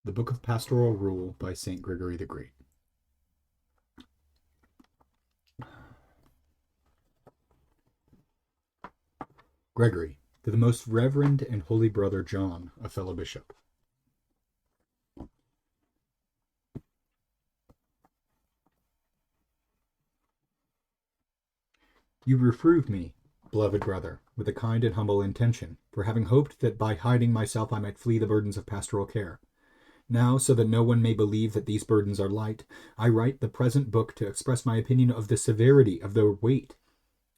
The Book of Pastoral Rule by St. Gregory the Great. Gregory, to the most reverend and holy brother John, a fellow bishop. You reprove me, beloved brother, with a kind and humble intention, for having hoped that by hiding myself I might flee the burdens of pastoral care. Now, so that no one may believe that these burdens are light, I write the present book to express my opinion of the severity of their weight,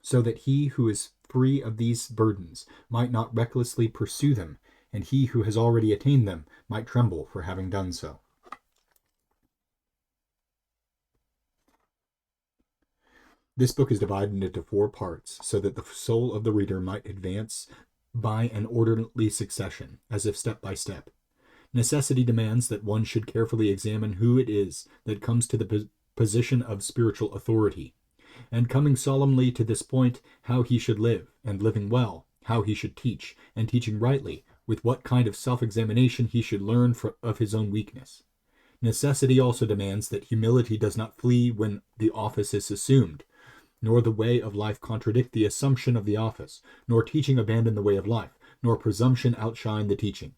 so that he who is free of these burdens might not recklessly pursue them, and he who has already attained them might tremble for having done so. This book is divided into 4 parts, so that the soul of the reader might advance by an orderly succession, as if step by step. Necessity demands that one should carefully examine who it is that comes to the position of spiritual authority, and coming solemnly to this point, how he should live, and living well, how he should teach, and teaching rightly, with what kind of self-examination he should learn of his own weakness. Necessity also demands that humility does not flee when the office is assumed, nor the way of life contradict the assumption of the office, nor teaching abandon the way of life, nor presumption outshine the teaching.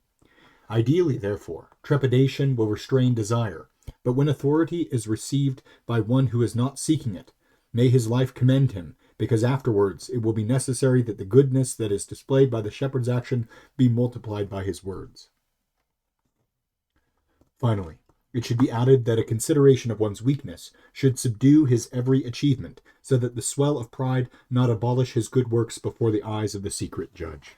Ideally, therefore, trepidation will restrain desire, but when authority is received by one who is not seeking it, may his life commend him, because afterwards it will be necessary that the goodness that is displayed by the shepherd's action be multiplied by his words. Finally, it should be added that a consideration of one's weakness should subdue his every achievement, so that the swell of pride not abolish his good works before the eyes of the secret judge.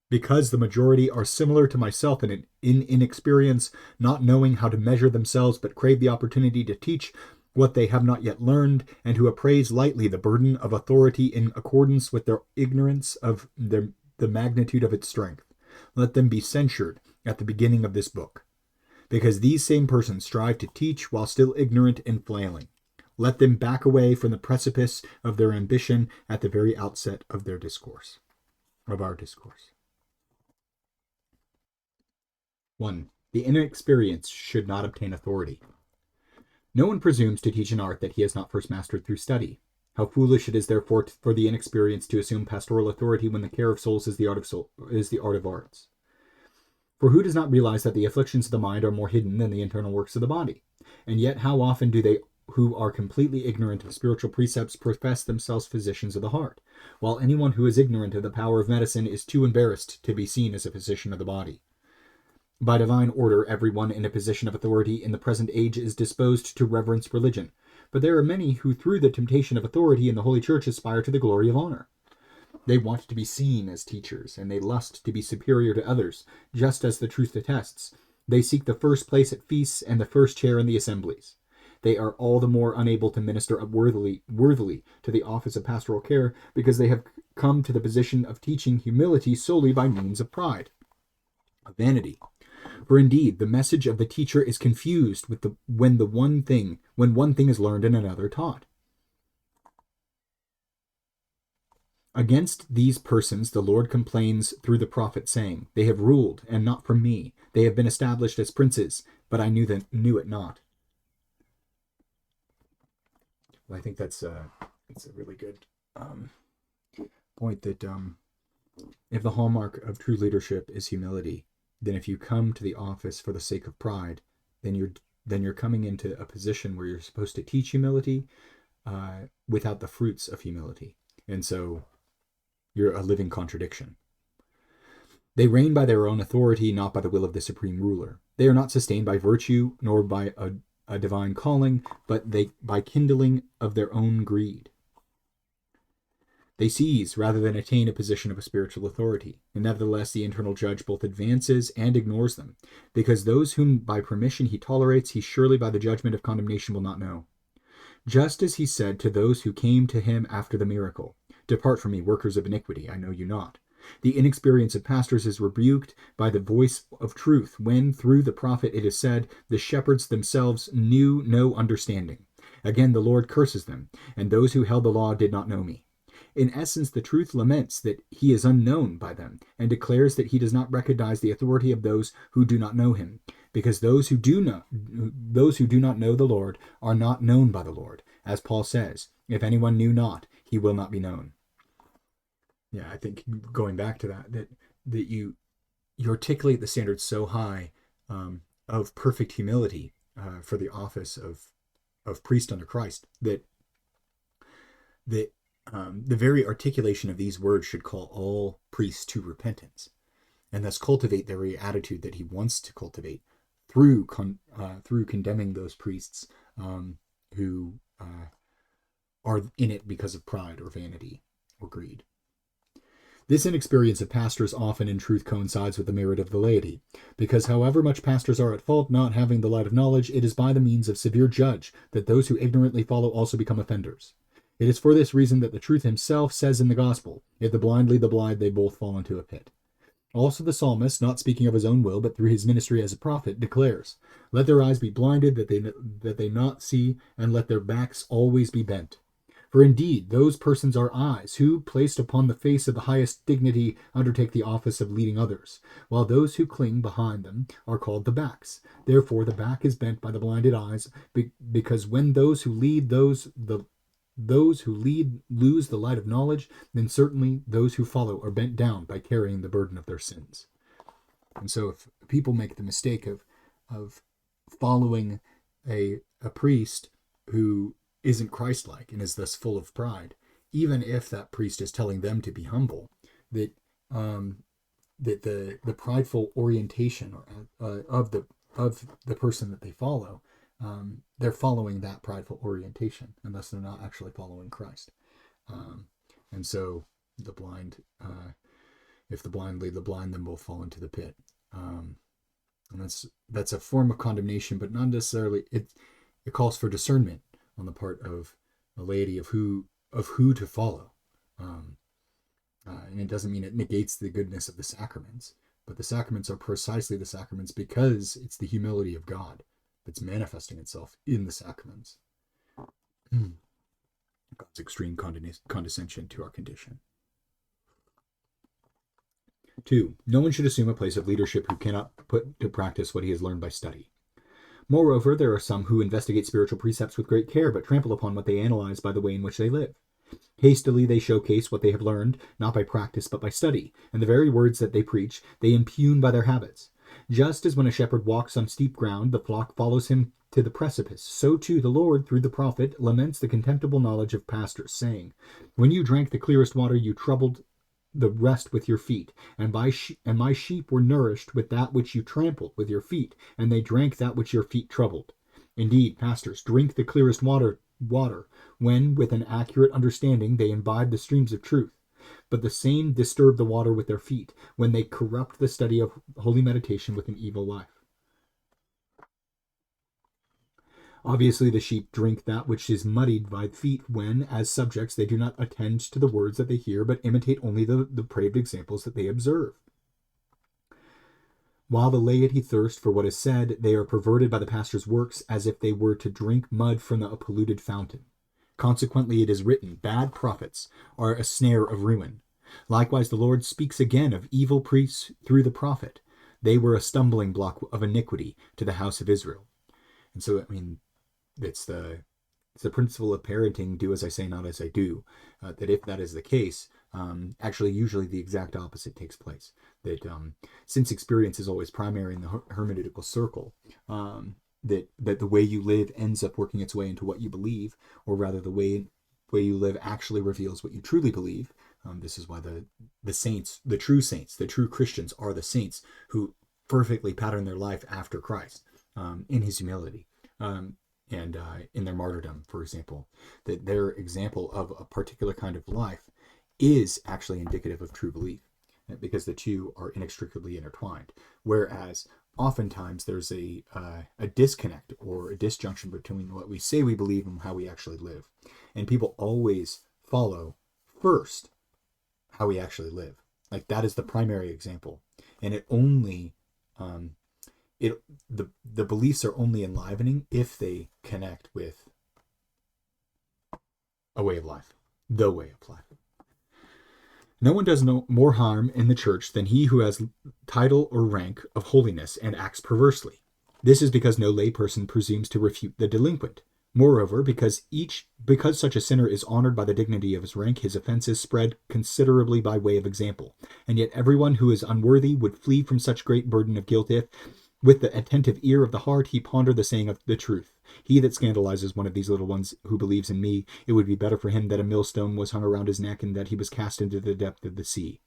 Because the majority are similar to myself in inexperience, not knowing how to measure themselves, but crave the opportunity to teach what they have not yet learned, and who appraise lightly the burden of authority in accordance with their ignorance of the magnitude of its strength, let them be censured at the beginning of this book. Because these same persons strive to teach while still ignorant and flailing. Let them back away from the precipice of their ambition at the very outset of our discourse. 1. The inexperienced should not obtain authority. No one presumes to teach an art that he has not first mastered through study. How foolish it is, therefore, for the inexperienced to assume pastoral authority when the care of souls is the art of arts. For who does not realize that the afflictions of the mind are more hidden than the internal works of the body? And yet how often do they who are completely ignorant of spiritual precepts profess themselves physicians of the heart, while anyone who is ignorant of the power of medicine is too embarrassed to be seen as a physician of the body? By divine order, everyone in a position of authority in the present age is disposed to reverence religion, but there are many who through the temptation of authority in the Holy Church aspire to the glory of honor. They want to be seen as teachers, and they lust to be superior to others, just as the truth attests. They seek the first place at feasts and the first chair in the assemblies. They are all the more unable to minister worthily to the office of pastoral care, because they have come to the position of teaching humility solely by means of pride, of vanity. For indeed, the message of the teacher is confused with when one thing is learned and another taught. Against these persons the Lord complains through the prophet, saying, "They have ruled, and not from me. They have been established as princes, but I knew it not." Well, I think that's a really good point, that if the hallmark of true leadership is humility, then if you come to the office for the sake of pride, then you're coming into a position where you're supposed to teach humility without the fruits of humility. And so you're a living contradiction. They reign by their own authority, not by the will of the supreme ruler. They are not sustained by virtue, nor by a divine calling, but by kindling of their own greed. They seize rather than attain a position of a spiritual authority, and nevertheless the internal judge both advances and ignores them, because those whom by permission he tolerates, he surely by the judgment of condemnation will not know. Just as he said to those who came to him after the miracle, "Depart from me, workers of iniquity, I know you not." The inexperience of pastors is rebuked by the voice of truth, when, through the prophet, it is said, "The shepherds themselves knew no understanding." Again, the Lord curses them, "And those who held the law did not know me." In essence, the truth laments that he is unknown by them, and declares that he does not recognize the authority of those who do not know him, because those who do not know the Lord are not known by the Lord. As Paul says, if anyone knew not, he will not be known. Yeah, I think going back to that you articulate the standard so high of perfect humility for the office of priest under Christ that the very articulation of these words should call all priests to repentance, and thus cultivate the very attitude that he wants to cultivate through condemning those priests who are in it because of pride or vanity or greed. This inexperience of pastors often in truth coincides with the merit of the laity, because however much pastors are at fault not having the light of knowledge, it is by the means of severe judge that those who ignorantly follow also become offenders. It is for this reason that the truth himself says in the gospel, if the blind lead the blind, they both fall into a pit. Also the psalmist, not speaking of his own will, but through his ministry as a prophet, declares, let their eyes be blinded, that they not see, and let their backs always be bent. For indeed, those persons are eyes, who, placed upon the face of the highest dignity, undertake the office of leading others, while those who cling behind them are called the backs. Therefore the back is bent by the blinded eyes, because when those who lead lose the light of knowledge, then certainly those who follow are bent down by carrying the burden of their sins. And so if people make the mistake of following a priest who isn't Christ-like and is thus full of pride, even if that priest is telling them to be humble, that the prideful orientation of the person that they follow, they're following that prideful orientation, and thus they're not actually following Christ. And so the blind, if the blind lead the blind, then both fall into the pit. And that's a form of condemnation, but not necessarily. It calls for discernment on the part of a laity of who to follow, and it doesn't mean it negates the goodness of the sacraments, but the sacraments are precisely the sacraments because it's the humility of God that's manifesting itself in the sacraments. God's extreme condescension to our condition. 2. No one should assume a place of leadership who cannot put to practice what he has learned by study. Moreover, there are some who investigate spiritual precepts with great care, but trample upon what they analyze by the way in which they live. Hastily they showcase what they have learned, not by practice but by study, and the very words that they preach they impugn by their habits. Just as when a shepherd walks on steep ground, the flock follows him to the precipice, so too the Lord, through the prophet, laments the contemptible knowledge of pastors, saying, when you drank the clearest water, you troubled the rest with your feet, and my sheep were nourished with that which you trampled with your feet, and they drank that which your feet troubled. Indeed, pastors drink the clearest water when, with an accurate understanding, they imbibe the streams of truth. But the same disturb the water with their feet, when they corrupt the study of holy meditation with an evil life. Obviously, the sheep drink that which is muddied by feet when, as subjects, they do not attend to the words that they hear, but imitate only the depraved examples that they observe. While the laity thirst for what is said, they are perverted by the pastor's works as if they were to drink mud from a polluted fountain. Consequently, it is written, bad prophets are a snare of ruin. Likewise, the Lord speaks again of evil priests through the prophet. They were a stumbling block of iniquity to the house of Israel. And so, it's the principle of parenting, do as I say, not as I do. That if that is the case, actually usually the exact opposite takes place. That since experience is always primary in the hermeneutical circle, that the way you live ends up working its way into what you believe, or rather the way you live actually reveals what you truly believe. This is why the saints, the true Christians are the saints who perfectly pattern their life after Christ in his humility. And in their martyrdom, for example, that their example of a particular kind of life is actually indicative of true belief, because the two are inextricably intertwined. Whereas oftentimes there's a disconnect or a disjunction between what we say we believe and how we actually live. And people always follow first how we actually live. Like that is the primary example. And it only... the beliefs are only enlivening if they connect with a way of life, the way of life. No one does no more harm in the church than he who has title or rank of holiness and acts perversely. This is because no lay person presumes to refute the delinquent. Moreover, because such a sinner is honored by the dignity of his rank, his offenses spread considerably by way of example. And yet everyone who is unworthy would flee from such great burden of guilt if, with the attentive ear of the heart, he pondered the saying of the truth. He that scandalizes one of these little ones who believes in me, it would be better for him that a millstone was hung around his neck and that he was cast into the depth of the sea.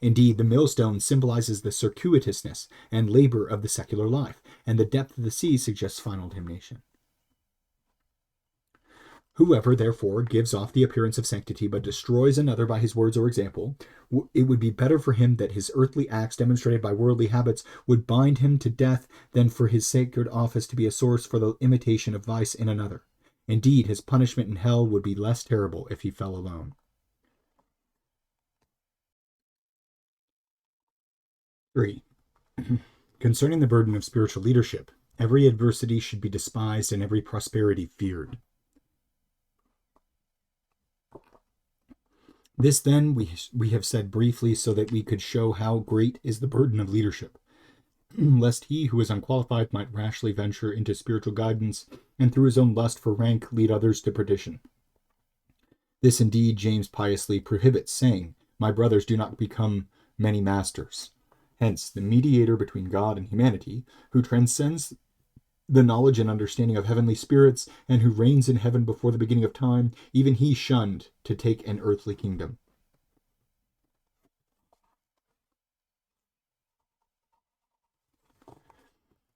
Indeed, the millstone symbolizes the circuitousness and labor of the secular life, and the depth of the sea suggests final damnation. Whoever, therefore, gives off the appearance of sanctity but destroys another by his words or example, it would be better for him that his earthly acts demonstrated by worldly habits would bind him to death than for his sacred office to be a source for the imitation of vice in another. Indeed, his punishment in hell would be less terrible if he fell alone. 3. Concerning the burden of spiritual leadership, every adversity should be despised and every prosperity feared. This then we have said briefly so that we could show how great is the burden of leadership, lest he who is unqualified might rashly venture into spiritual guidance and through his own lust for rank lead others to perdition. This indeed James piously prohibits, saying, "My brothers, do not become many masters." Hence, the mediator between God and humanity, who transcends the knowledge and understanding of heavenly spirits, and who reigns in heaven before the beginning of time, even he shunned to take an earthly kingdom.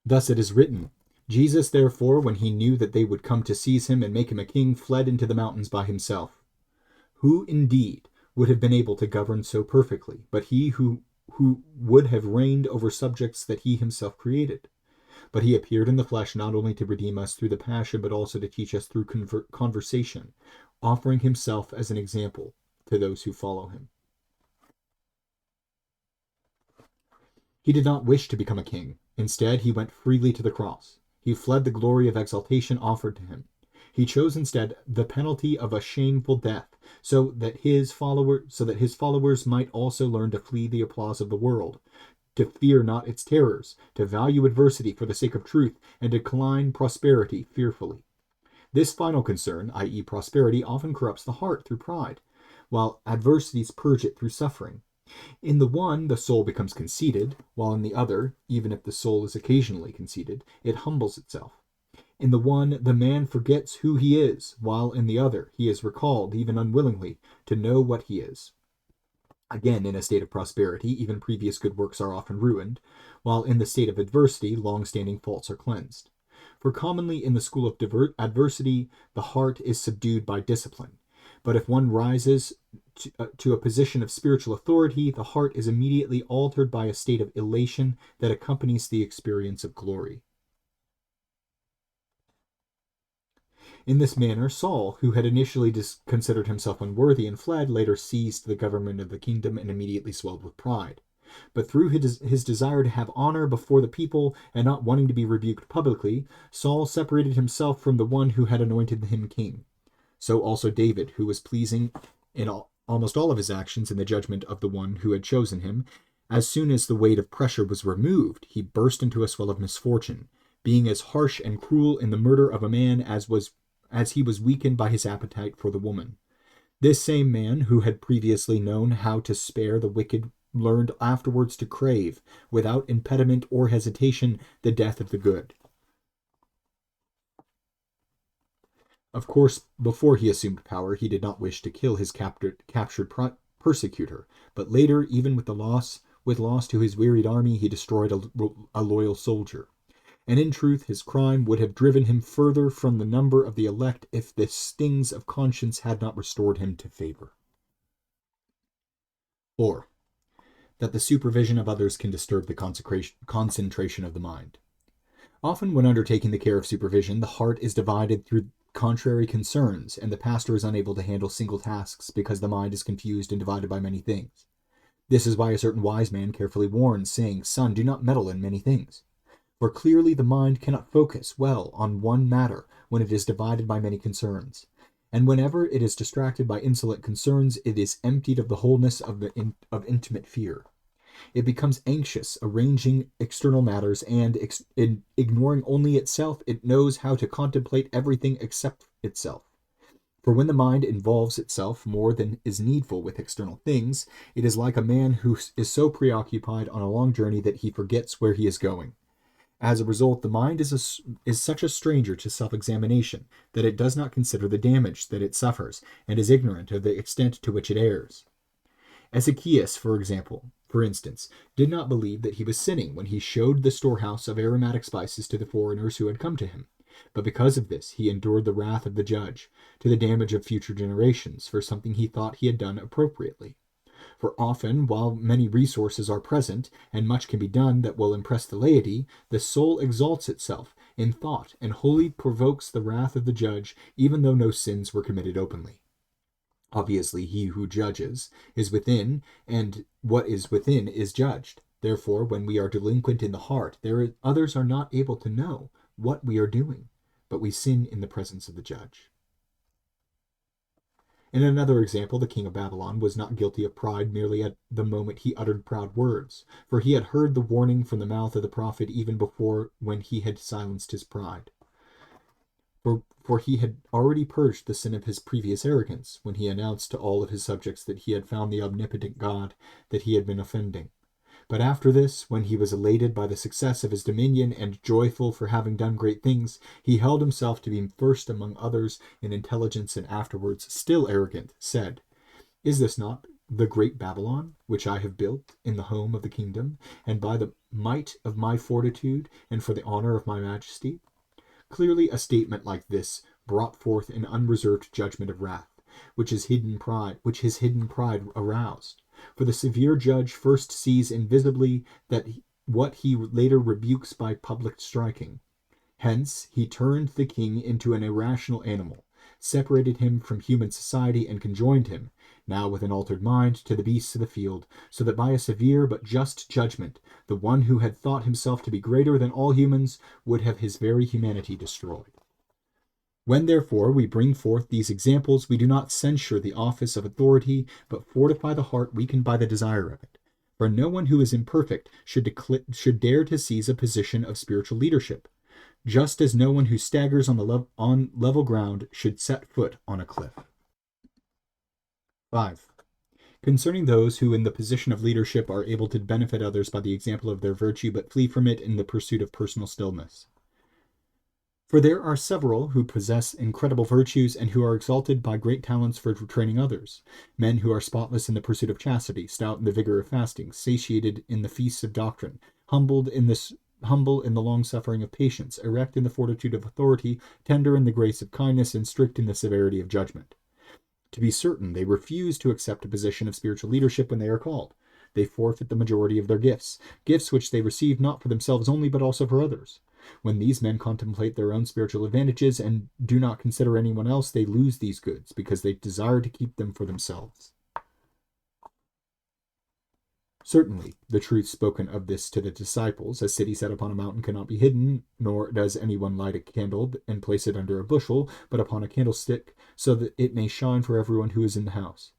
Thus it is written, Jesus, therefore, when he knew that they would come to seize him and make him a king, fled into the mountains by himself. Who, indeed, would have been able to govern so perfectly, but he who would have reigned over subjects that he himself created? But he appeared in the flesh not only to redeem us through the passion, but also to teach us through conversation, offering himself as an example to those who follow him. He did not wish to become a king. Instead, he went freely to the cross. He fled the glory of exaltation offered to him. He chose instead the penalty of a shameful death, so that his followers might also learn to flee the applause of the world, to fear not its terrors, to value adversity for the sake of truth, and decline prosperity fearfully. This final concern, i.e., prosperity, often corrupts the heart through pride, while adversities purge it through suffering. In the one, the soul becomes conceited, while in the other, even if the soul is occasionally conceited, it humbles itself. In the one, the man forgets who he is, while in the other, he is recalled, even unwillingly, to know what he is. Again, in a state of prosperity, even previous good works are often ruined, while in the state of adversity, long-standing faults are cleansed. For commonly in the school of adversity, the heart is subdued by discipline. But if one rises to a position of spiritual authority, the heart is immediately altered by a state of elation that accompanies the experience of glory. In this manner, Saul, who had initially considered himself unworthy and fled, later seized the government of the kingdom and immediately swelled with pride. But through his desire to have honor before the people and not wanting to be rebuked publicly, Saul separated himself from the one who had anointed him king. So also David, who was pleasing in almost all of his actions in the judgment of the one who had chosen him, as soon as the weight of pressure was removed, he burst into a swell of misfortune, being as harsh and cruel in the murder of a man as he was weakened by his appetite for the woman. This same man, who had previously known how to spare the wicked, learned afterwards to crave, without impediment or hesitation, the death of the good. Of course, before he assumed power, he did not wish to kill his captured persecutor, but later, even with loss to his wearied army, he destroyed a loyal soldier. And in truth, his crime would have driven him further from the number of the elect if the stings of conscience had not restored him to favor. 4. That the supervision of others can disturb the concentration of the mind. Often when undertaking the care of supervision, the heart is divided through contrary concerns, and the pastor is unable to handle single tasks because the mind is confused and divided by many things. This is why a certain wise man carefully warns, saying, "Son, do not meddle in many things." For clearly the mind cannot focus well on one matter when it is divided by many concerns. And whenever it is distracted by insolent concerns, it is emptied of the wholeness of intimate fear. It becomes anxious, arranging external matters, and ignoring only itself, it knows how to contemplate everything except itself. For when the mind involves itself more than is needful with external things, it is like a man who is so preoccupied on a long journey that he forgets where he is going. As a result, the mind is such a stranger to self-examination that it does not consider the damage that it suffers, and is ignorant of the extent to which it errs. Ezekias, for instance, did not believe that he was sinning when he showed the storehouse of aromatic spices to the foreigners who had come to him. But because of this, he endured the wrath of the judge, to the damage of future generations, for something he thought he had done appropriately. For often, while many resources are present, and much can be done that will impress the laity, the soul exalts itself in thought, and wholly provokes the wrath of the judge, even though no sins were committed openly. Obviously, he who judges is within, and what is within is judged. Therefore, when we are delinquent in the heart, others are not able to know what we are doing, but we sin in the presence of the judge. In another example, the king of Babylon was not guilty of pride merely at the moment he uttered proud words, for he had heard the warning from the mouth of the prophet even before, when he had silenced his pride. For he had already purged the sin of his previous arrogance, when he announced to all of his subjects that he had found the omnipotent God that he had been offending. But after this, when he was elated by the success of his dominion and joyful for having done great things, he held himself to be first among others in intelligence, and afterwards, still arrogant, said, "Is this not the great Babylon, which I have built in the home of the kingdom, and by the might of my fortitude, and for the honor of my majesty?" Clearly, a statement like this brought forth an unreserved judgment of wrath, which his hidden pride aroused. For the severe judge first sees invisibly what he later rebukes by public striking. Hence, he turned the king into an irrational animal, separated him from human society, and conjoined him, now with an altered mind, to the beasts of the field, so that by a severe but just judgment, the one who had thought himself to be greater than all humans would have his very humanity destroyed. When, therefore, we bring forth these examples, we do not censure the office of authority, but fortify the heart weakened by the desire of it. For no one who is imperfect should dare to seize a position of spiritual leadership, just as no one who staggers on level ground should set foot on a cliff. 5. Concerning those who in the position of leadership are able to benefit others by the example of their virtue, but flee from it in the pursuit of personal stillness. For there are several who possess incredible virtues, and who are exalted by great talents for training others. Men who are spotless in the pursuit of chastity, stout in the vigor of fasting, satiated in the feasts of doctrine, humble in the long-suffering of patience, erect in the fortitude of authority, tender in the grace of kindness, and strict in the severity of judgment. To be certain, they refuse to accept a position of spiritual leadership when they are called. They forfeit the majority of their gifts which they receive not for themselves only, but also for others. When these men contemplate their own spiritual advantages and do not consider anyone else, they lose these goods, because they desire to keep them for themselves. Certainly, the truth spoken of this to the disciples, "A city set upon a mountain cannot be hidden, nor does anyone light a candle and place it under a bushel, but upon a candlestick, so that it may shine for everyone who is in the house."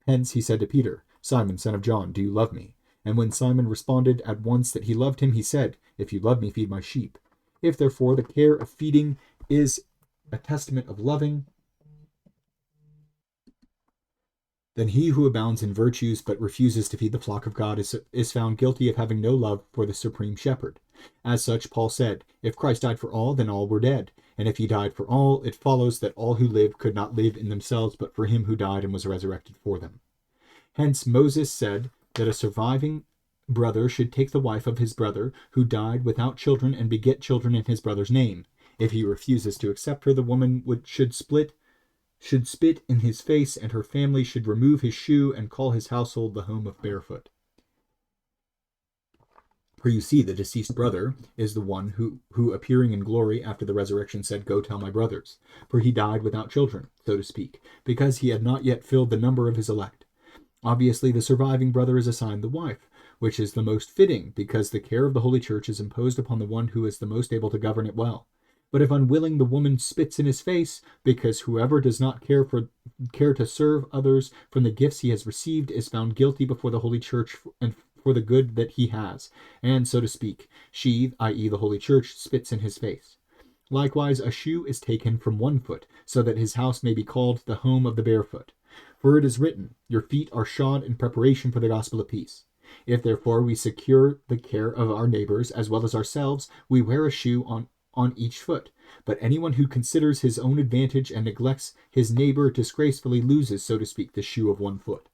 Hence he said to Peter, "Simon, son of John, do you love me?" And when Simon responded at once that he loved him, he said, "If you love me, feed my sheep." If, therefore, the care of feeding is a testament of loving, then he who abounds in virtues but refuses to feed the flock of God is found guilty of having no love for the supreme shepherd. As such, Paul said, "If Christ died for all, then all were dead. And if he died for all, it follows that all who live could not live in themselves, but for him who died and was resurrected for them." Hence Moses said that a surviving brother should take the wife of his brother who died without children and beget children in his brother's name. If he refuses to accept her, the woman should spit in his face, and her family should remove his shoe and call his household the home of barefoot. For you see, the deceased brother is the one who appearing in glory after the resurrection said, "Go tell my brothers." For he died without children, so to speak, because he had not yet filled the number of his elect. Obviously, the surviving brother is assigned the wife, which is the most fitting, because the care of the Holy Church is imposed upon the one who is the most able to govern it well. But if unwilling, the woman spits in his face, because whoever does not care to serve others from the gifts he has received is found guilty before the Holy Church and for the good that he has, and so to speak, she, i.e., the Holy Church, spits in his face. Likewise, a shoe is taken from one foot, so that his house may be called the home of the barefoot. For it is written, your feet are shod in preparation for the gospel of peace. If therefore we secure the care of our neighbors as well as ourselves, we wear a shoe on each foot. But anyone who considers his own advantage and neglects his neighbor disgracefully loses, so to speak, the shoe of one foot.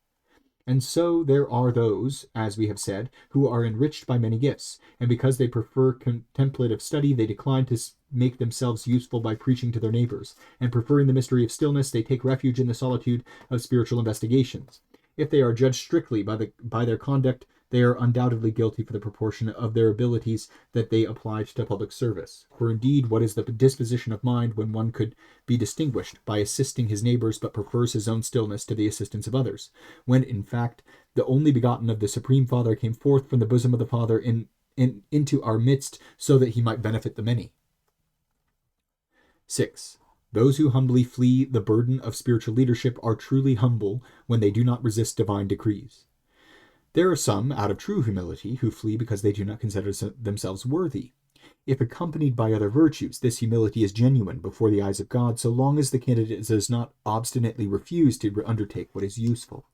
And so there are those, as we have said, who are enriched by many gifts, and because they prefer contemplative study, they decline to make themselves useful by preaching to their neighbors, and preferring the mystery of stillness, they take refuge in the solitude of spiritual investigations. If they are judged strictly by their conduct, they are undoubtedly guilty for the proportion of their abilities that they applied to public service. For indeed, what is the disposition of mind when one could be distinguished by assisting his neighbors, but prefers his own stillness to the assistance of others, when, in fact, the only begotten of the Supreme Father came forth from the bosom of the Father into our midst, so that he might benefit the many? 6. Those who humbly flee the burden of spiritual leadership are truly humble when they do not resist divine decrees. There are some, out of true humility, who flee because they do not consider themselves worthy. If accompanied by other virtues, this humility is genuine before the eyes of God, so long as the candidate does not obstinately refuse to undertake what is useful.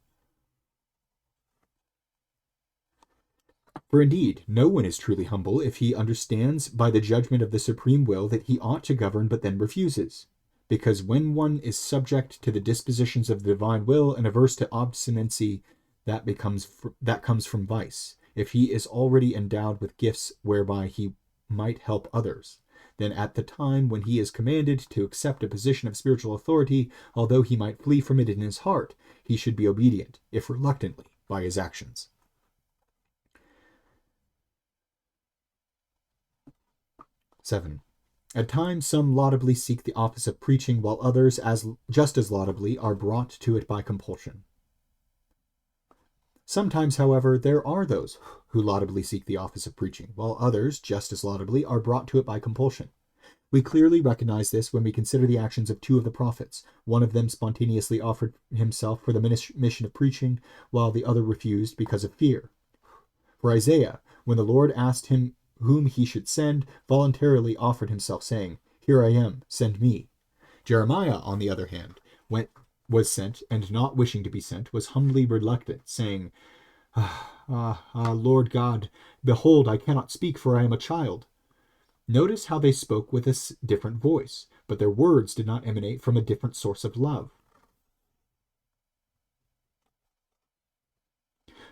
For indeed, no one is truly humble if he understands by the judgment of the supreme will that he ought to govern but then refuses. Because when one is subject to the dispositions of the divine will and averse to obstinacy, that comes from vice. If he is already endowed with gifts whereby he might help others, then at the time when he is commanded to accept a position of spiritual authority, although he might flee from it in his heart, he should be obedient, if reluctantly, by his actions. 7. At times some laudably seek the office of preaching, while others, just as laudably, are brought to it by compulsion. Sometimes, however, there are those who laudably seek the office of preaching, while others, just as laudably, are brought to it by compulsion. We clearly recognize this when we consider the actions of two of the prophets. One of them spontaneously offered himself for the mission of preaching, while the other refused because of fear. For Isaiah, when the Lord asked him whom he should send, voluntarily offered himself, saying, "Here I am, send me." Jeremiah, on the other hand, was sent, and not wishing to be sent, was humbly reluctant, saying, Lord God, behold, I cannot speak, for I am a child." Notice how they spoke with a different voice, but their words did not emanate from a different source of love.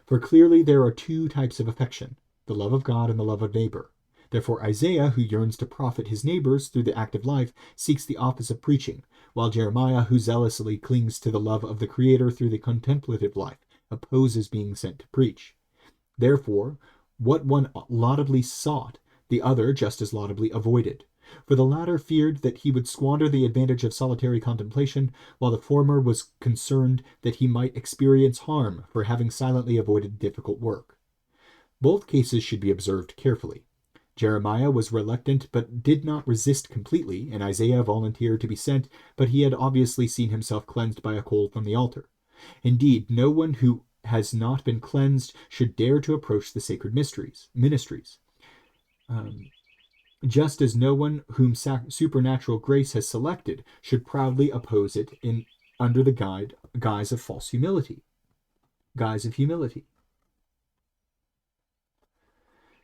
For clearly there are two types of affection, the love of God and the love of neighbor. Therefore Isaiah, who yearns to profit his neighbors through the active life, seeks the office of preaching, while Jeremiah, who zealously clings to the love of the Creator through the contemplative life, opposes being sent to preach. Therefore, what one laudably sought, the other just as laudably avoided. For the latter feared that he would squander the advantage of solitary contemplation, while the former was concerned that he might experience harm for having silently avoided difficult work. Both cases should be observed carefully. Jeremiah was reluctant but did not resist completely, and Isaiah volunteered to be sent, but he had obviously seen himself cleansed by a coal from the altar. Indeed, no one who has not been cleansed should dare to approach the sacred ministries. Just as no one whom supernatural grace has selected should proudly oppose it under the guise of false humility.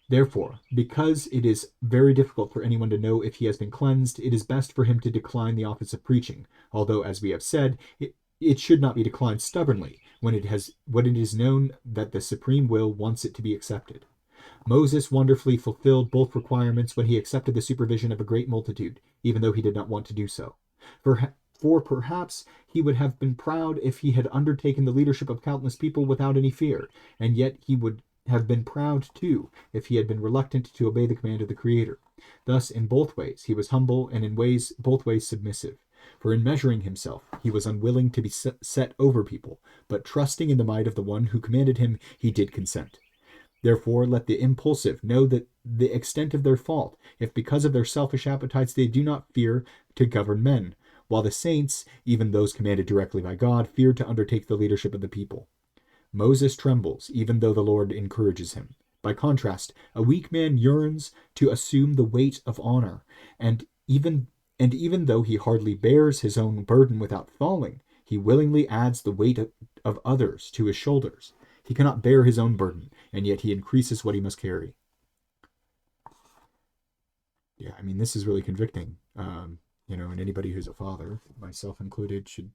Therefore, because it is very difficult for anyone to know if he has been cleansed, it is best for him to decline the office of preaching, although, as we have said, it should not be declined stubbornly when it is known that the supreme will wants it to be accepted. Moses wonderfully fulfilled both requirements when he accepted the supervision of a great multitude, even though he did not want to do so. For perhaps he would have been proud if he had undertaken the leadership of countless people without any fear, and yet he would have been proud too if he had been reluctant to obey the command of the Creator. Thus, in both ways, he was humble, and in both ways submissive. For in measuring himself, he was unwilling to be set over people, but trusting in the might of the one who commanded him, he did consent. Therefore, let the impulsive know that the extent of their fault, if because of their selfish appetites they do not fear to govern men, while the saints, even those commanded directly by God, fear to undertake the leadership of the people. Moses trembles, even though the Lord encourages him. By contrast, a weak man yearns to assume the weight of honor, and even though he hardly bears his own burden without falling, he willingly adds the weight of others to his shoulders. He cannot bear his own burden, and yet he increases what he must carry. Yeah, I mean, this is really convicting. And anybody who's a father, myself included, should.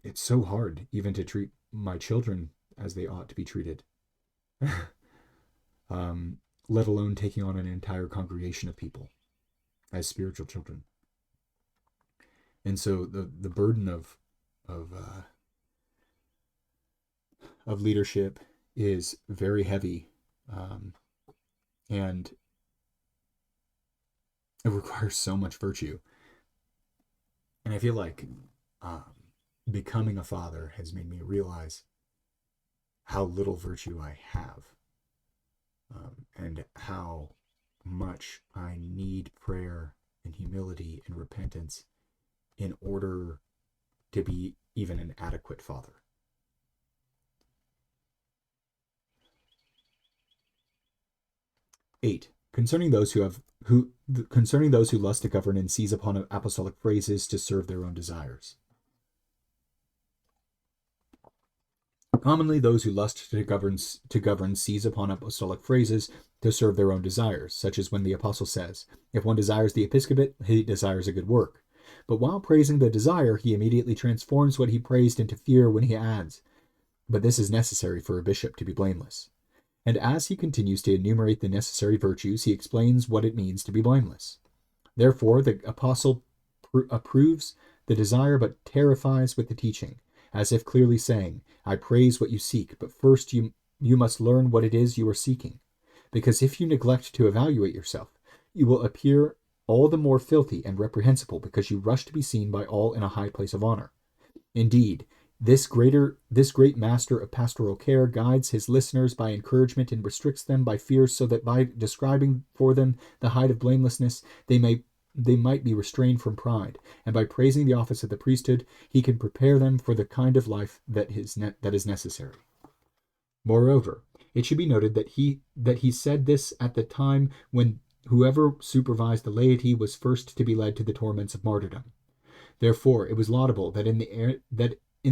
It's so hard even to treat my children as they ought to be treated, let alone taking on an entire congregation of people as spiritual children. And so the burden of leadership is very heavy, and it requires so much virtue. And I feel like becoming a father has made me realize how little virtue I have, and how much I need prayer and humility and repentance in order to be even an adequate father. Eight, concerning those who lust to govern and seize upon apostolic phrases to serve their own desires. Commonly, those who lust to govern seize upon apostolic phrases to serve their own desires, such as when the apostle says, "If one desires the episcopate, he desires a good work." But while praising the desire, he immediately transforms what he praised into fear when he adds, "But this is necessary for a bishop to be blameless." And as he continues to enumerate the necessary virtues, he explains what it means to be blameless. Therefore, the apostle approves the desire but terrifies with the teaching, as if clearly saying, "I praise what you seek, but first you must learn what it is you are seeking. Because if you neglect to evaluate yourself, you will appear all the more filthy and reprehensible because you rush to be seen by all in a high place of honor." Indeed, this great master of pastoral care guides his listeners by encouragement and restricts them by fear, so that by describing for them the height of blamelessness, they might be restrained from pride, and by praising the office of the priesthood, he can prepare them for the kind of life that is necessary. Moreover, it should be noted that he said this at the time when whoever supervised the laity was first to be led to the torments of martyrdom. Therefore, it was laudable that in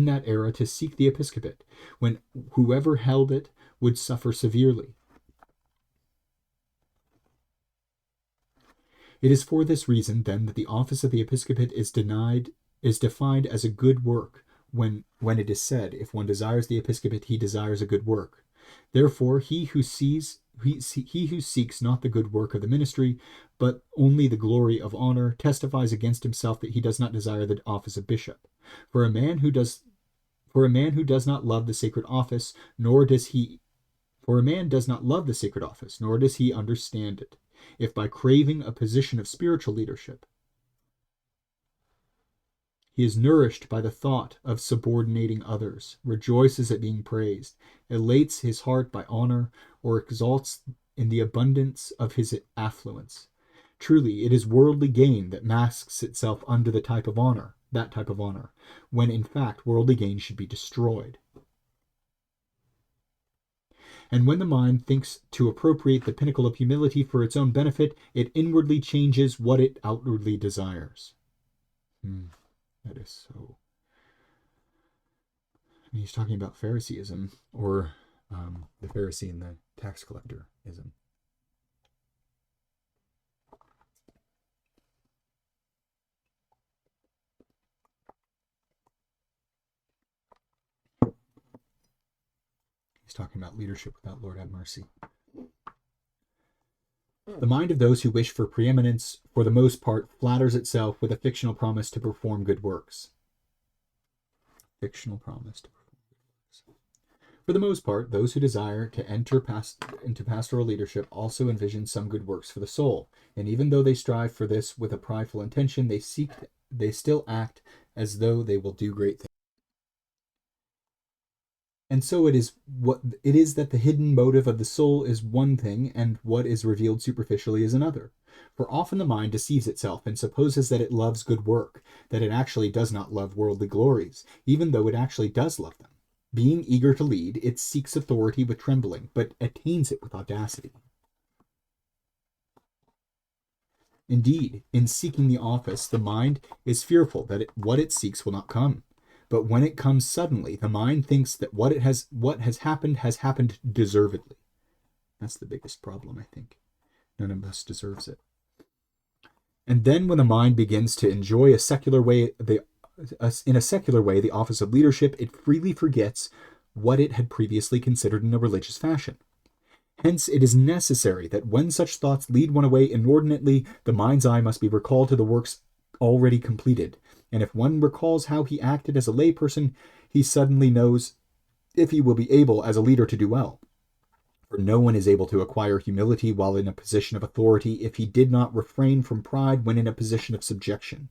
that era to seek the episcopate, when whoever held it would suffer severely. It is for this reason, then, that the office of the episcopate is defined as a good work, when it is said, "If one desires the episcopate, he desires a good work." Therefore, he who seeks not the good work of the ministry, but only the glory of honor, testifies against himself that he does not desire the office of bishop. For a man who does not love the sacred office, nor does he understand it. If by craving a position of spiritual leadership, he is nourished by the thought of subordinating others, rejoices at being praised, elates his heart by honor, or exalts in the abundance of his affluence. Truly, it is worldly gain that masks itself under that type of honor, when in fact worldly gain should be destroyed. And when the mind thinks to appropriate the pinnacle of humility for its own benefit, it inwardly changes what it outwardly desires. That is so. And he's talking about Phariseeism, or the Pharisee and the tax collector-ism. He's talking about leadership without Lord have mercy. The mind of those who wish for preeminence, for the most part, flatters itself with a fictional promise to perform good works. For the most part, those who desire to enter into pastoral leadership also envision some good works for the soul, and even though they strive for this with a prideful intention, they still act as though they will do great things. And so it is that the hidden motive of the soul is one thing, and what is revealed superficially is another. For often the mind deceives itself and supposes that it loves good work, that it actually does not love worldly glories, even though it actually does love them. Being eager to lead, it seeks authority with trembling, but attains it with audacity. Indeed, in seeking the office, the mind is fearful that what it seeks will not come. But when it comes suddenly, the mind thinks that what has happened deservedly. That's the biggest problem, I think. None of us deserves it. And then when the mind begins to enjoy in a secular way the office of leadership, it freely forgets what it had previously considered in a religious fashion. Hence, it is necessary that when such thoughts lead one away inordinately, the mind's eye must be recalled to the works already completed. And if one recalls how he acted as a layperson, he suddenly knows if he will be able as a leader to do well. For no one is able to acquire humility while in a position of authority if he did not refrain from pride when in a position of subjection.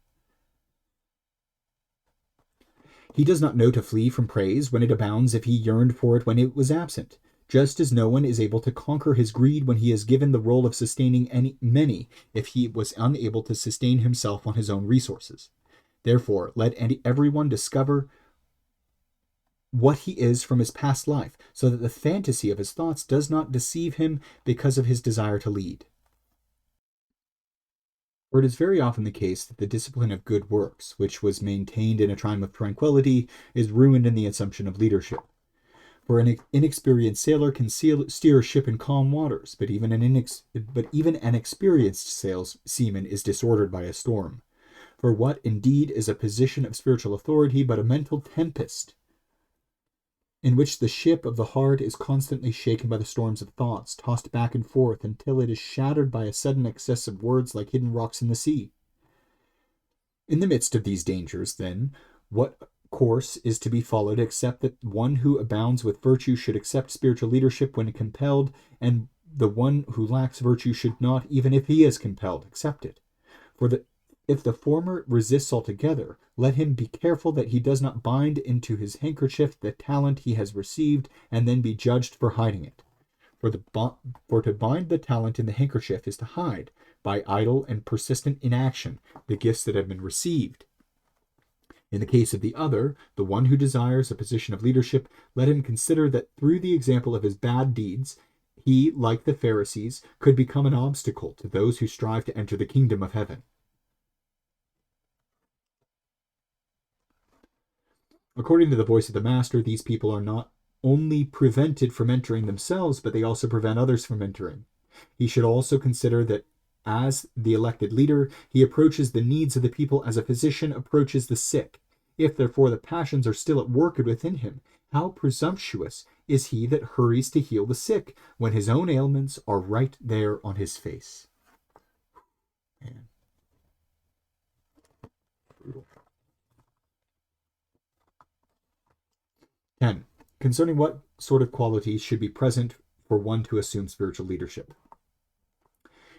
He does not know to flee from praise when it abounds if he yearned for it when it was absent, just as no one is able to conquer his greed when he is given the role of sustaining many if he was unable to sustain himself on his own resources. Therefore, let everyone discover what he is from his past life, so that the fantasy of his thoughts does not deceive him because of his desire to lead. For it is very often the case that the discipline of good works, which was maintained in a time of tranquility, is ruined in the assumption of leadership. For an inexperienced sailor can steer a ship in calm waters, but even an experienced seaman is disordered by a storm. For what, indeed, is a position of spiritual authority but a mental tempest, in which the ship of the heart is constantly shaken by the storms of thoughts, tossed back and forth until it is shattered by a sudden excess of words like hidden rocks in the sea. In the midst of these dangers, then, what course is to be followed except that one who abounds with virtue should accept spiritual leadership when compelled, and the one who lacks virtue should not, even if he is compelled, accept it? If the former resists altogether, let him be careful that he does not bind into his handkerchief the talent he has received, and then be judged for hiding it. For to bind the talent in the handkerchief is to hide, by idle and persistent inaction, the gifts that have been received. In the case of the other, the one who desires a position of leadership, let him consider that through the example of his bad deeds, he, like the Pharisees, could become an obstacle to those who strive to enter the kingdom of heaven. According to the voice of the Master, these people are not only prevented from entering themselves, but they also prevent others from entering. He should also consider that as the elected leader, he approaches the needs of the people as a physician approaches the sick. If, therefore, the passions are still at work within him, how presumptuous is he that hurries to heal the sick, when his own ailments are right there on his face? Man. Brutal. 10. Concerning what sort of qualities should be present for one to assume spiritual leadership.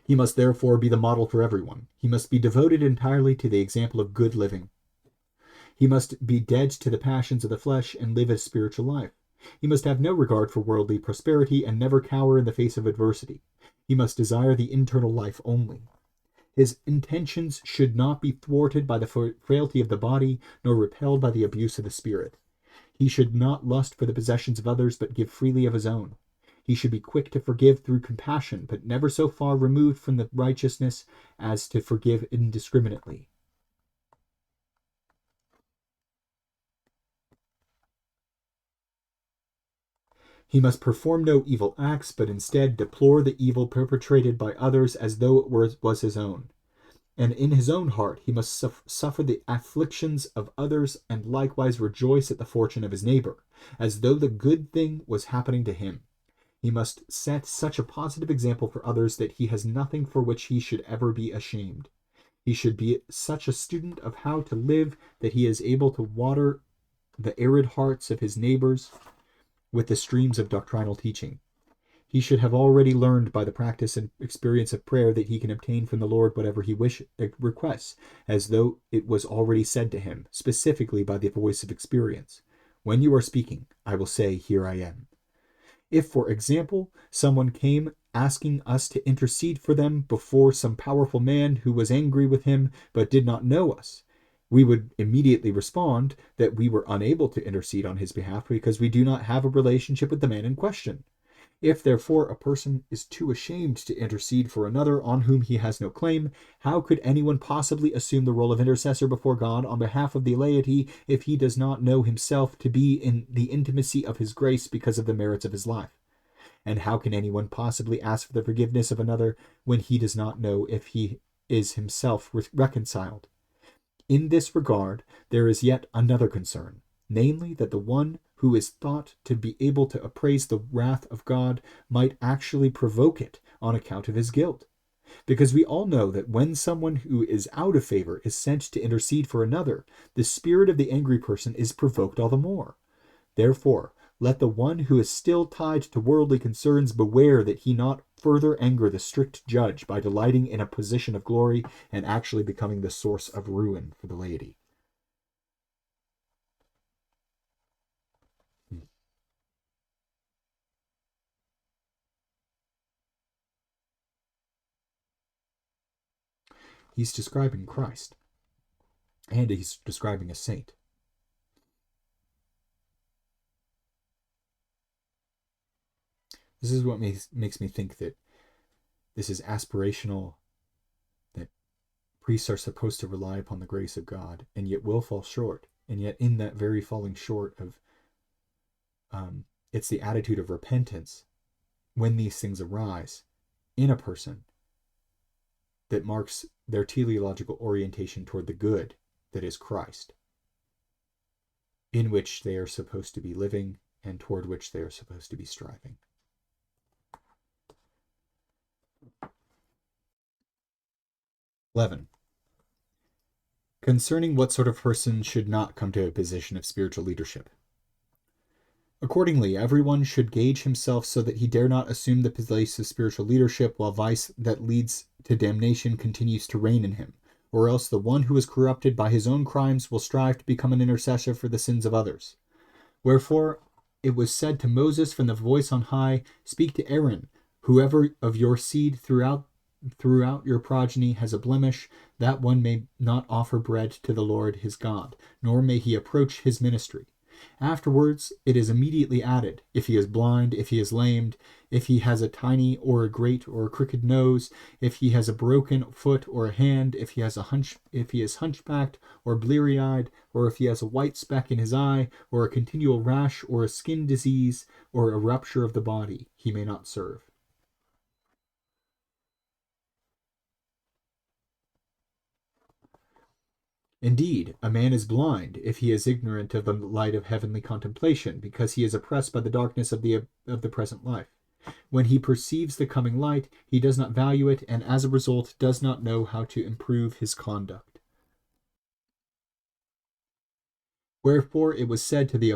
He must therefore be the model for everyone. He must be devoted entirely to the example of good living. He must be dead to the passions of the flesh and live a spiritual life. He must have no regard for worldly prosperity and never cower in the face of adversity. He must desire the internal life only. His intentions should not be thwarted by the frailty of the body, nor repelled by the abuse of the spirit. He should not lust for the possessions of others, but give freely of his own. He should be quick to forgive through compassion, but never so far removed from the righteousness as to forgive indiscriminately. He must perform no evil acts, but instead deplore the evil perpetrated by others as though it was his own. And in his own heart he must suffer the afflictions of others, and likewise rejoice at the fortune of his neighbor, as though the good thing was happening to him. He must set such a positive example for others that he has nothing for which he should ever be ashamed. He should be such a student of how to live that he is able to water the arid hearts of his neighbors with the streams of doctrinal teaching. He should have already learned by the practice and experience of prayer that he can obtain from the Lord whatever he requests, as though it was already said to him, specifically by the voice of experience. When you are speaking, I will say, Here I am. If, for example, someone came asking us to intercede for them before some powerful man who was angry with him but did not know us, we would immediately respond that we were unable to intercede on his behalf because we do not have a relationship with the man in question. If, therefore, a person is too ashamed to intercede for another on whom he has no claim, how could anyone possibly assume the role of intercessor before God on behalf of the laity if he does not know himself to be in the intimacy of his grace because of the merits of his life? And how can anyone possibly ask for the forgiveness of another when he does not know if he is himself reconciled? In this regard, there is yet another concern, namely that the one who is thought to be able to appraise the wrath of God might actually provoke it on account of his guilt. Because we all know that when someone who is out of favor is sent to intercede for another, the spirit of the angry person is provoked all the more. Therefore, let the one who is still tied to worldly concerns beware that he not further anger the strict judge by delighting in a position of glory and actually becoming the source of ruin for the laity. He's describing Christ, and he's describing a saint. This is what makes me think that this is aspirational, that priests are supposed to rely upon the grace of God, and yet will fall short. And yet in that very falling short of, it's the attitude of repentance when these things arise in a person that marks their teleological orientation toward the good that is Christ, in which they are supposed to be living and toward which they are supposed to be striving. (11) Concerning what sort of person should not come to a position of spiritual leadership. Accordingly, everyone should gauge himself so that he dare not assume the place of spiritual leadership while vice that leads to damnation continues to reign in him, or else the one who is corrupted by his own crimes will strive to become an intercessor for the sins of others. Wherefore it was said to Moses from the voice on high, Speak to Aaron, whoever of your seed throughout your progeny has a blemish, that one may not offer bread to the Lord his God, nor may he approach his ministry. Afterwards it is immediately added, if he is blind, if he is lamed, if he has a tiny or a great or a crooked nose, if he has a broken foot or a hand, if he is hunchbacked or bleary-eyed, or if he has a white speck in his eye, or a continual rash, or a skin disease, or a rupture of the body, he may not serve. Indeed, a man is blind if he is ignorant of the light of heavenly contemplation, because he is oppressed by the darkness of the present life. When he perceives the coming light, he does not value it, and as a result does not know how to improve his conduct. Wherefore it was said to the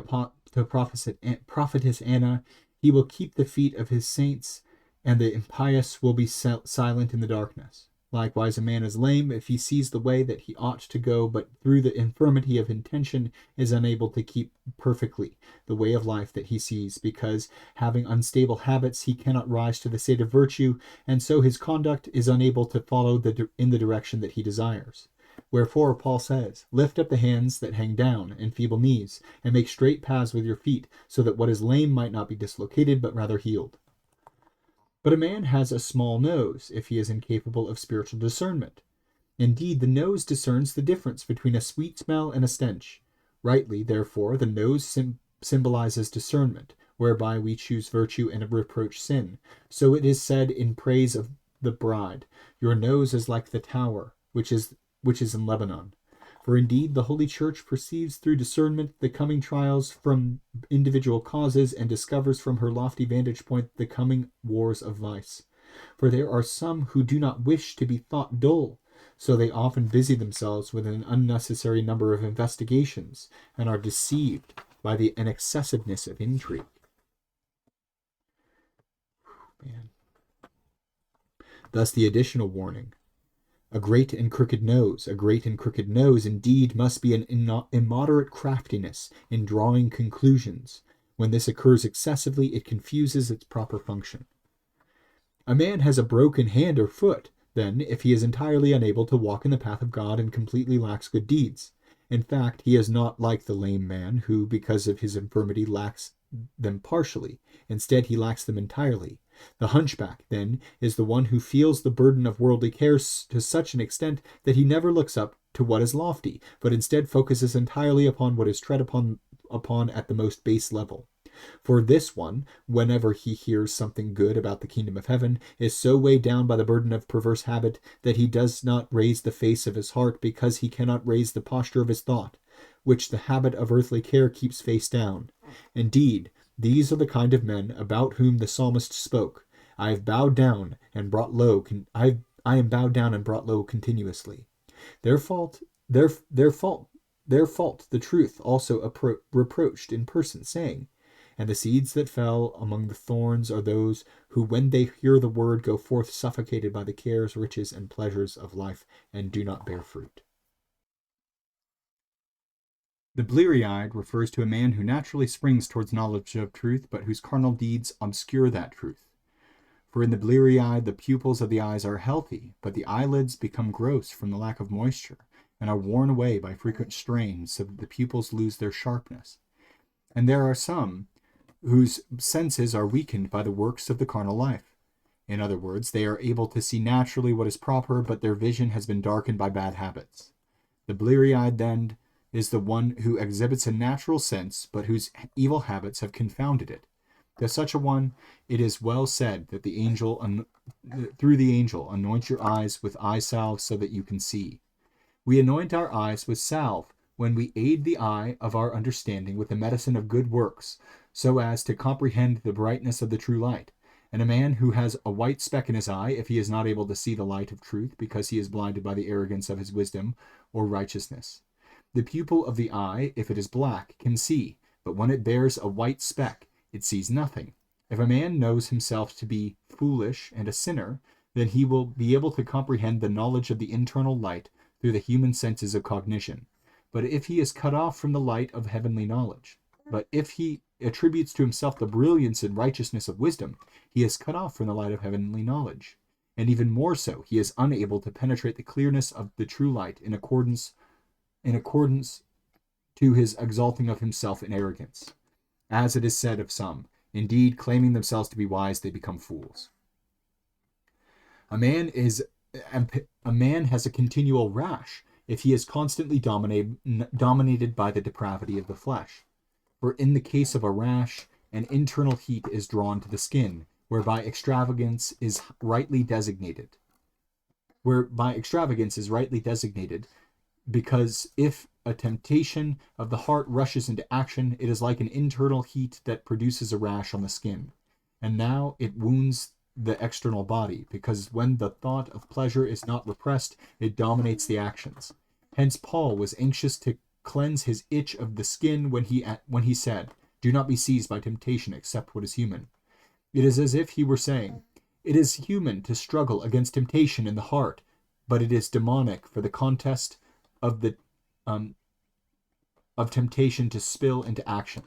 prophetess Anna, He will keep the feet of his saints, and the impious will be silent in the darkness. Likewise, a man is lame if he sees the way that he ought to go, but through the infirmity of intention is unable to keep perfectly the way of life that he sees, because, having unstable habits, he cannot rise to the state of virtue, and so his conduct is unable to follow in the direction that he desires. Wherefore Paul says, Lift up the hands that hang down, and feeble knees, and make straight paths with your feet, so that what is lame might not be dislocated, but rather healed. But a man has a small nose if he is incapable of spiritual discernment. Indeed, the nose discerns the difference between a sweet smell and a stench. Rightly, therefore, the nose symbolizes discernment, whereby we choose virtue and reproach sin. So it is said in praise of the bride, Your nose is like the tower, which is in Lebanon. For indeed the Holy Church perceives through discernment the coming trials from individual causes, and discovers from her lofty vantage point the coming wars of vice. For there are some who do not wish to be thought dull, so they often busy themselves with an unnecessary number of investigations, and are deceived by an excessiveness of intrigue. Man. Thus the additional warning, A great and crooked nose indeed must be an immoderate craftiness in drawing conclusions. When this occurs excessively, it confuses its proper function. A man has a broken hand or foot, then, if he is entirely unable to walk in the path of God and completely lacks good deeds. In fact, he is not like the lame man, who, because of his infirmity, lacks them partially. Instead, he lacks them entirely. The hunchback, then, is the one who feels the burden of worldly cares to such an extent that he never looks up to what is lofty, but instead focuses entirely upon what is tread upon at the most base level. For this one, whenever he hears something good about the kingdom of heaven, is so weighed down by the burden of perverse habit that he does not raise the face of his heart, because he cannot raise the posture of his thought, which the habit of earthly care keeps face down. Indeed, these are the kind of men about whom the psalmist spoke. I am bowed down and brought low continuously. Their fault, the truth also reproached in person, saying, and the seeds that fell among the thorns are those who, when they hear the word, go forth suffocated by the cares, riches, and pleasures of life, and do not bear fruit. The bleary-eyed refers to a man who naturally springs towards knowledge of truth, but whose carnal deeds obscure that truth. For in the bleary-eyed the pupils of the eyes are healthy, but the eyelids become gross from the lack of moisture, and are worn away by frequent strain, so that the pupils lose their sharpness. And there are some whose senses are weakened by the works of the carnal life. In other words, they are able to see naturally what is proper, but their vision has been darkened by bad habits. The bleary-eyed, then, is the one who exhibits a natural sense, but whose evil habits have confounded it. To such a one, it is well said that the angel, through the angel, anoint your eyes with eye salve so that you can see. We anoint our eyes with salve when we aid the eye of our understanding with the medicine of good works, so as to comprehend the brightness of the true light. And a man who has a white speck in his eye, if he is not able to see the light of truth, because he is blinded by the arrogance of his wisdom or righteousness. The pupil of the eye, if it is black, can see, but when it bears a white speck, it sees nothing. If a man knows himself to be foolish and a sinner, then he will be able to comprehend the knowledge of the internal light through the human senses of cognition. But if he is cut off from the light of heavenly knowledge, but if he attributes to himself the brilliance and righteousness of wisdom, he is cut off from the light of heavenly knowledge. And even more so, he is unable to penetrate the clearness of the true light in accordance to his exalting of himself in arrogance. As it is said of some, indeed, claiming themselves to be wise, they become fools. A man has a continual rash if he is constantly dominated by the depravity of the flesh. For in the case of a rash, an internal heat is drawn to the skin, whereby extravagance is rightly designated. Because if a temptation of the heart rushes into action, it is like an internal heat that produces a rash on the skin. And now it wounds the external body, because when the thought of pleasure is not repressed, it dominates the actions. Hence Paul was anxious to cleanse his itch of the skin when he said, "Do not be seized by temptation except what is human." It is as if he were saying, it is human to struggle against temptation in the heart, but it is demonic for the contest of temptation to spill into action.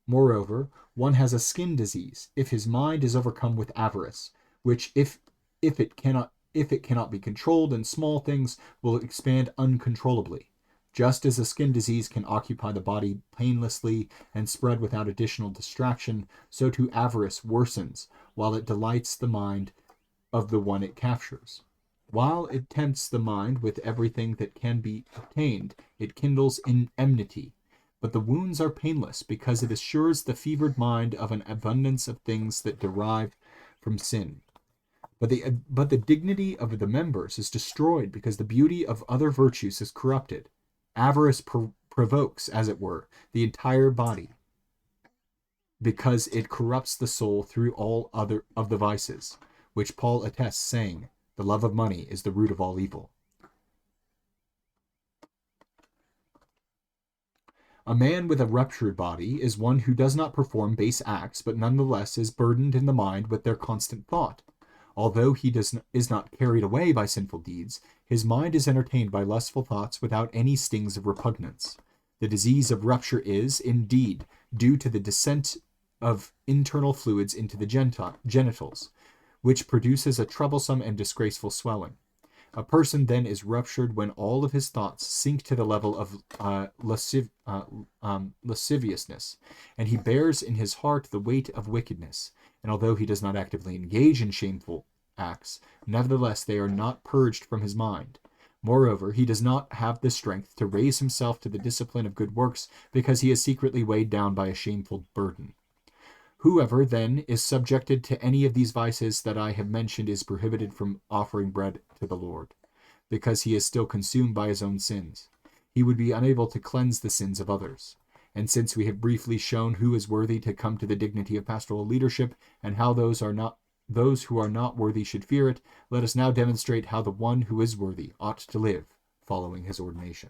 Moreover, one has a skin disease if his mind is overcome with avarice, which if it cannot be controlled in small things, will expand uncontrollably. Just as a skin disease can occupy the body painlessly and spread without additional distraction, so too avarice worsens while it delights the mind of the one it captures. While it tempts the mind with everything that can be obtained, it kindles in enmity. But the wounds are painless, because it assures the fevered mind of an abundance of things that derive from sin. But the dignity of the members is destroyed, because the beauty of other virtues is corrupted. Avarice provokes, as it were, the entire body, because it corrupts the soul through all other of the vices, which Paul attests, saying, "The love of money is the root of all evil." A man with a ruptured body is one who does not perform base acts, but nonetheless is burdened in the mind with their constant thought. Although he is not carried away by sinful deeds, his mind is entertained by lustful thoughts without any stings of repugnance. The disease of rupture is, indeed, due to the descent of internal fluids into the genitals, which produces a troublesome and disgraceful swelling. A person then is ruptured when all of his thoughts sink to the level of lasciviousness, and he bears in his heart the weight of wickedness. And although he does not actively engage in shameful acts, nevertheless they are not purged from his mind. Moreover, he does not have the strength to raise himself to the discipline of good works, because he is secretly weighed down by a shameful burden. Whoever, then, is subjected to any of these vices that I have mentioned is prohibited from offering bread to the Lord, because he is still consumed by his own sins. He would be unable to cleanse the sins of others. And since we have briefly shown who is worthy to come to the dignity of pastoral leadership, and how those who are not worthy should fear it, let us now demonstrate how the one who is worthy ought to live, following his ordination.